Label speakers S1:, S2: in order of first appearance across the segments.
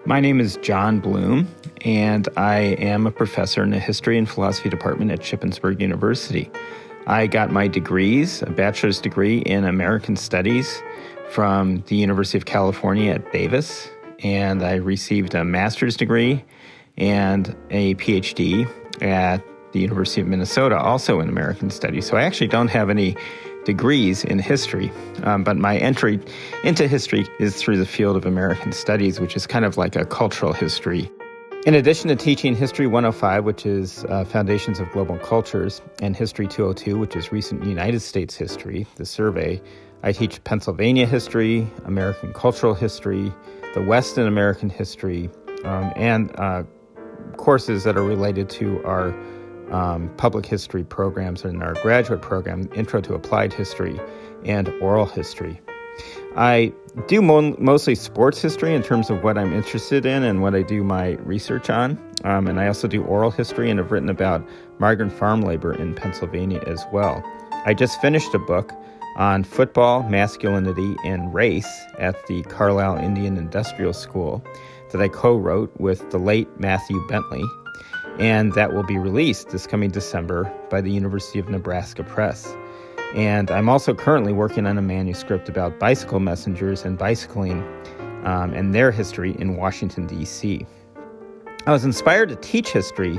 S1: My name is John Bloom, and I am a professor in the History and Philosophy Department at Shippensburg University. I got my degrees, a bachelor's degree in American Studies from the University of California at Davis, and I received a master's degree and a PhD at the University of Minnesota, also in American Studies. So I actually don't have any degrees in history, but my entry into history is through the field of American Studies, which is kind of like a cultural history. In addition to teaching History 105, which is Foundations of Global Cultures, and History 202, which is Recent United States History, the survey, I teach Pennsylvania history, American cultural history, the West in American history, and courses that are related to our public history programs in our graduate program, Intro to Applied History and Oral History. I do mostly sports history in terms of what I'm interested in and what I do my research on. And I also do oral history and have written about migrant farm labor in Pennsylvania as well. I just finished a book on football, masculinity, and race at the Carlisle Indian Industrial School that I co-wrote with the late Matthew Bentley, and that will be released this coming December by the University of Nebraska Press. And I'm also currently working on a manuscript about bicycle messengers and bicycling and their history in Washington, D.C. I was inspired to teach history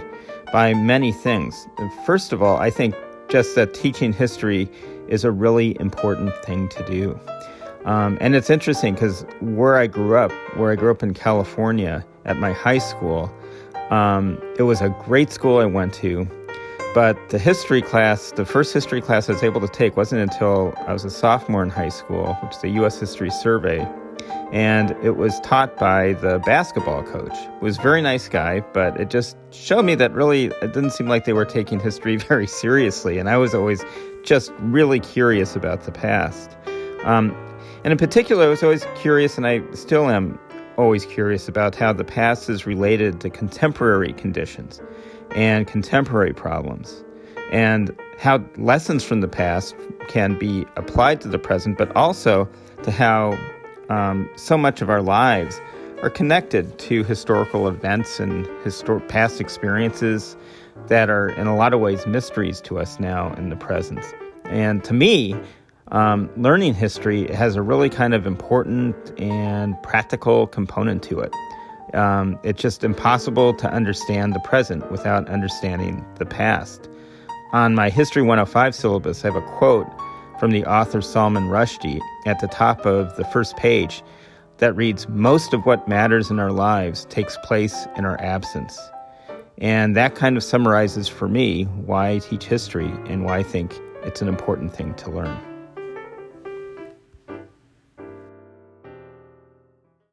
S1: by many things. First of all, I think just that teaching history is a really important thing to do. And it's interesting because where I grew up in California at my high school, it was a great school I went to, but the first history class I was able to take wasn't until I was a sophomore in high school, which is the U.S. History Survey, and it was taught by the basketball coach. He was a very nice guy, but it just showed me that really it didn't seem like they were taking history very seriously, and I was always just really curious about the past. And in particular, I was always curious, and I still am always curious about how the past is related to contemporary conditions and contemporary problems, and how lessons from the past can be applied to the present, but also to how so much of our lives are connected to historical events and past experiences that are in a lot of ways mysteries to us now in the present. And to me, learning history has a really kind of important and practical component to it. It's just impossible to understand the present without understanding the past. On my History 105 syllabus, I have a quote from the author Salman Rushdie at the top of the first page that reads, "Most of what matters in our lives takes place in our absence." And that kind of summarizes for me why I teach history and why I think it's an important thing to learn.